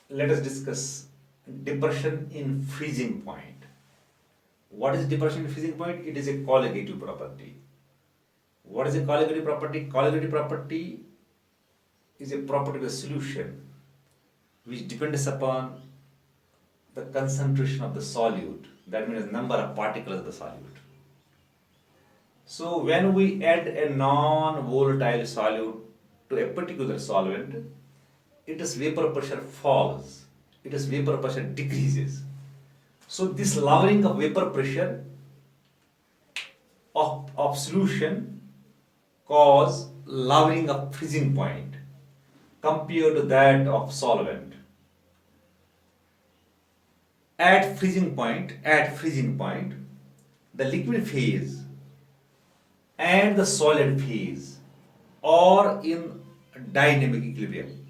let us discuss depression in freezing point. What is depression in freezing point? It is a colligative property. What is a colligative property? Colligative property is a property of a solution which depends upon the concentration of the solute. That means number of particles of the solute. So when we add a non-volatile solute to a particular solvent, its vapor pressure falls, its vapor pressure decreases. So this lowering of vapor pressure of solution cause lowering of freezing point compared to that of solvent. At freezing point, the liquid phase and the solid phase are in dynamic equilibrium.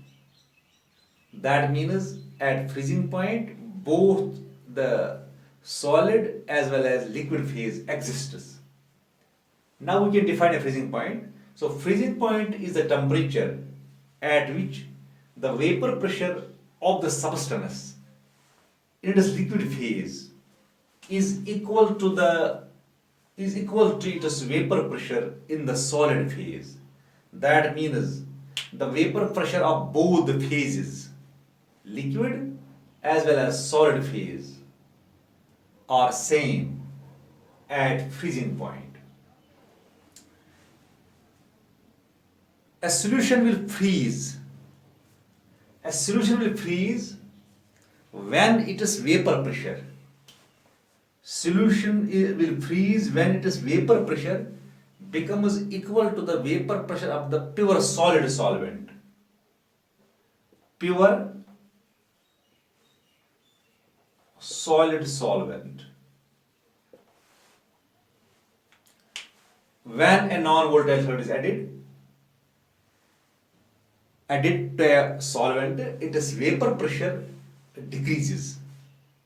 That means at freezing point, both the solid as well as liquid phase exists. Now we can define a freezing point. So freezing point is the temperature at which the vapor pressure of the substance in its liquid phase is equal to its vapor pressure in the solid phase. That means the vapor pressure of both the phases, liquid as well as solid phase, are same at freezing point. A solution will freeze. A solution will freeze when its vapor pressure. Solution will freeze when its vapor pressure becomes equal to the vapor pressure of the pure solid solvent. Pure solid solvent. When a non-volatile solid is added to a solvent, its vapor pressure decreases.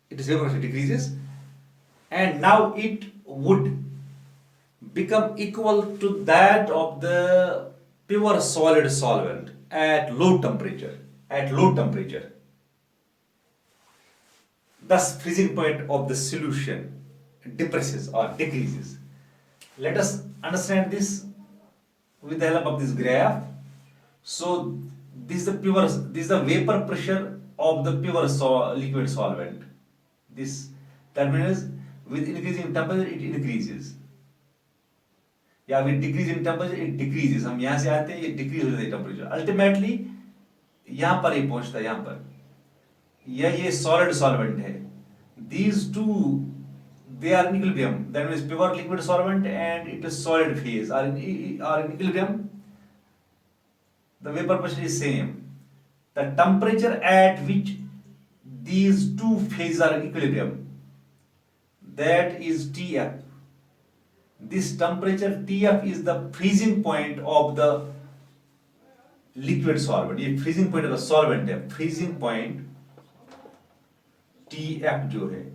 Its vapor pressure decreases, and now it would become equal to that of the pure solid solvent at low temperature. Thus, freezing point of the solution depresses or decreases. Let us understand this with the help of this graph. So this is the vapor pressure of the pure liquid solvent. That means with increasing temperature it increases. या with decrease in temperature it decreases. हम यहाँ से आते हैं, ये decrease हो जाता है temperature. Ultimately यहाँ पर ही पहुँचता है, यहाँ पर. ये solid solvent है. These two, they are in equilibrium. That means pure liquid solvent and its solid phase are in equilibrium. The vapor pressure is same. The temperature at which these two phases are in equilibrium, that is Tf. This temperature Tf is the freezing point of the liquid solvent. ये freezing point of the solvent है. Freezing point Tf जो है,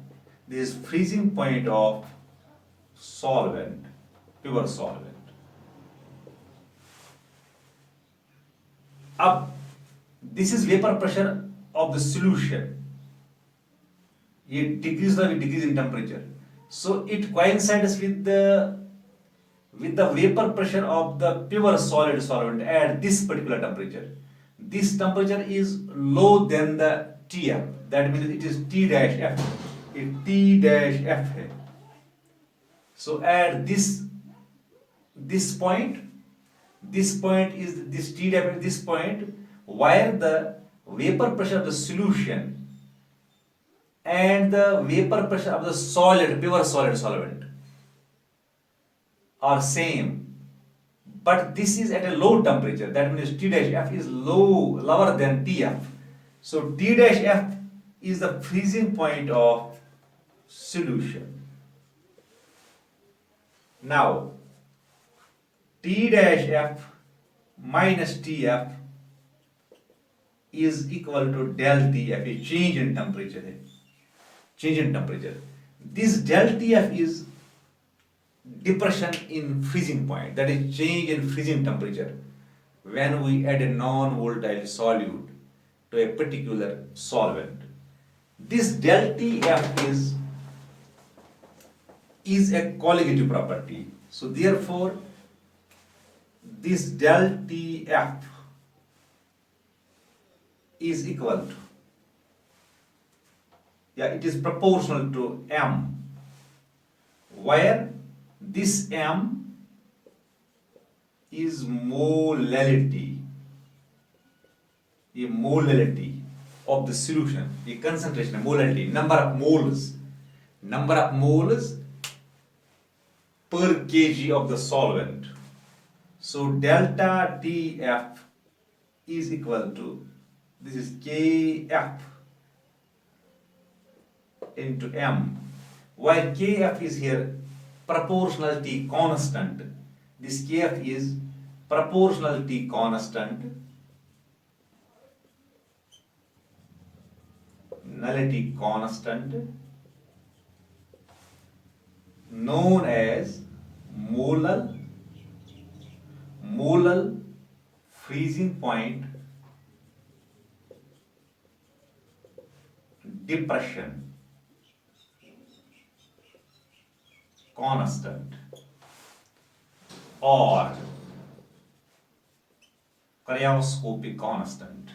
this is freezing point of solvent, pure solvent. अब this is vapor pressure of the solution. ये decrease in temperature. So it coincides with the vapor pressure of the pure solid solvent at this particular temperature. This temperature is low than the Tf. That means it is T dash F. It T dash F है. So at this point is this T dash at this point where the vapor pressure of the solution and the vapor pressure of the pure solid solvent are same, but this is at a low temperature. That means T dash F is lower than Tf. So T dash F is the freezing point of solution. Now T dash F minus Tf is equal to del Tf, a change in temperature. This del Tf is depression in freezing point, that is change in freezing temperature when we add a non-volatile solute to a particular solvent. This del TF is a colligative property. So therefore, this del TF is equal to, it is proportional to M, where this M is molality, a molality of the solution, a concentration, a molality, number of moles per kg of the solvent. So delta TF is equal to, this is KF into M, while KF is here proportionality constant. This KF is proportionality constant, nullity constant, known as molal freezing point depression constant, or cryoscopic constant.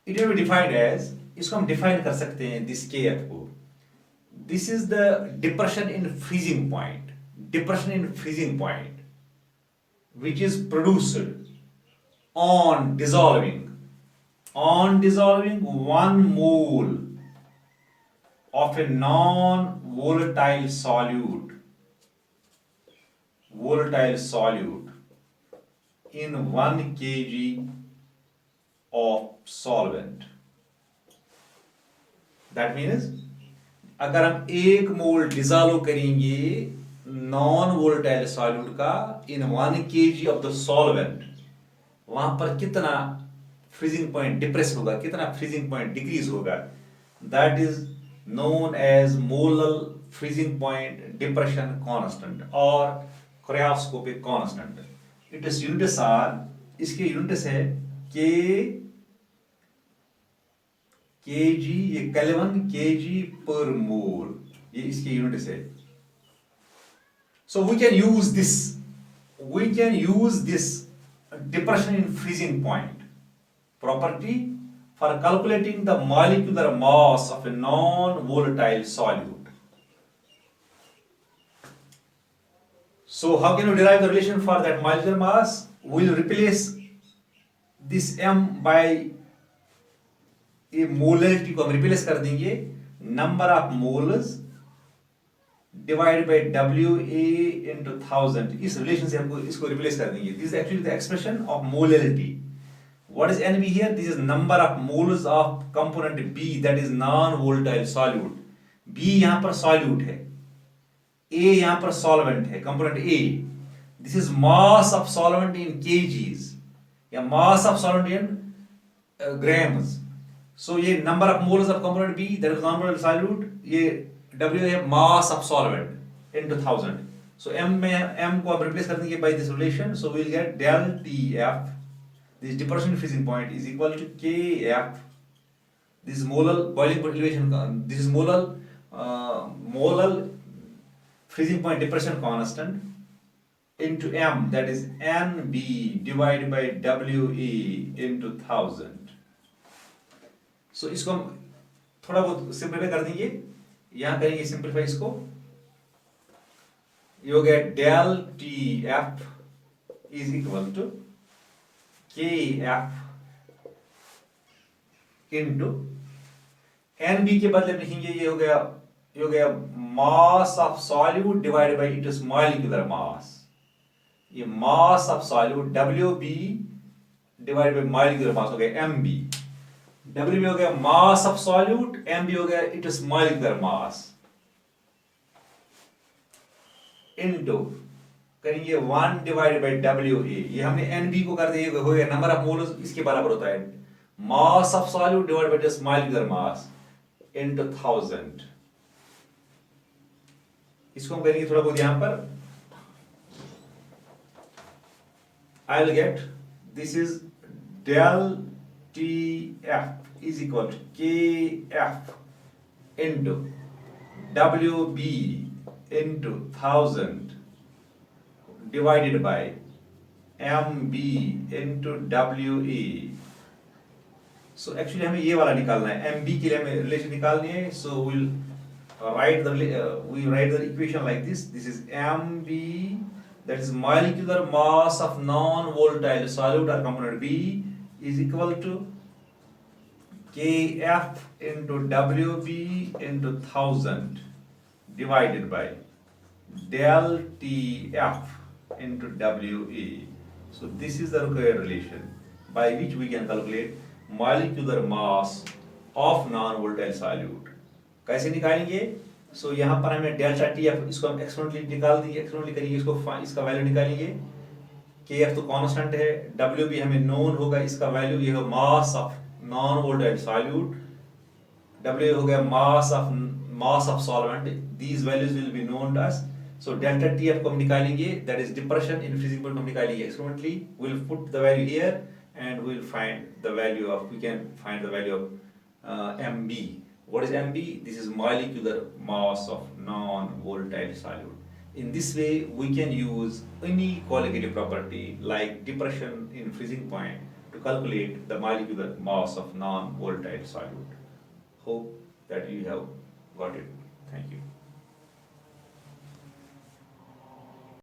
It will be defined as, इसको हम define कर सकते हैं this KF को. This is the depression in freezing point, which is produced on dissolving 1 mole of a non-volatile solute in 1 kg of solvent. That means अगर हम 1 mole dissolve करेंगे non volatile solute का in 1 kg of the solvent, वहां पर कितना freezing point depress होगा, कितना freezing point decrease होगा, that is known as molal freezing point depression constant और cryoscopic constant. It is units are, इसके यूनिट्स है kg, ये केल्विन kg पर मोल, ये इसके यूनिट्स है. So we can use this depression in freezing point property for calculating the molecular mass of a non-volatile solute. So how can we derive the relation for that molecular mass? We will replace this M by a molarity को हम replace कर देंगे number of moles divide by WA into 1000. इस relation से हमको इसको replace कर देंगे. This is actually the expression of molarity. What is NB here? This is number of moles of component B, that is non volatile solute. B यहां पर solute है, A यहां पर सॉल्वेंट है, component A. This is mass of solvent in kgs या मास of solvent in grams. So ये number of moles of component B, that is non-volatile solute, ये W है mass of solvent into 1000. So M को हम replace कर देंगे by this relation. So we will get del TF, this depression freezing point, is equal to KF. This is molal boiling point elevation. This is molal freezing point depression constant into M, that is NB divided by WA into 1000. So इसको हम थोड़ा बहुत simplify कर देंगे, यहां करेंगे simplify इसको. ये हो गया del TF is equal to KF into NB के बदले लिखेंगे, ये हो गया mass of solute divided by its molecular mass. ये mass of solute WB divided by molecular mass हो गया MB. W हो गया मास ऑफ सॉल्यूट, MB हो गया it is molecular mass, into करेंगे 1 डिवाइडेड बाय WA. ये हमने NB को कर दिया, हो गया नंबर ऑफ मोल्स, इसके बराबर होता है mass of solute divided by it is molecular mass into 1000. इसको हम करेंगे थोड़ा बहुत यहां पर I'll get this is del TF is equal to KF into WB into 1000 divided by MB into WA. So actually हमें ये वाला निकालना है, MB के लिए हमें रिलेशन निकालनी है. So we'll write the equation like this. This is MB, that is molecular mass of non-volatile solute or component B, is equal to KF into WB into 1000 divided by del TF into WA. So this is the required relation by which we can calculate molecular mass of non-volatile solute. कैसे निकालेंगे? सो यहाँ पर हमें delta T F, इसको हम exponentially निकाल देंगे, exponentially करिए इसको, इसका वैल्यू निकालेंगे. के एफ तो कांस्टेंट है, डब्ल्यू भी हमें नोन होगा, इसका वैल्यू ये हो mass of non volatile solute, W हो गया mass of solvent, these values will be known to us. So delta T F को हम निकालेंगे, that is depression in physical को हम निकालेंगे experimentally. We will put the value here and we will find the value of, we can find the value of MB. What is MB? This is molecular mass of non-volatile solute. In this way, we can use any qualitative property like depression in freezing point to calculate the molecular mass of non-volatile solute. Hope that you have got it. Thank you.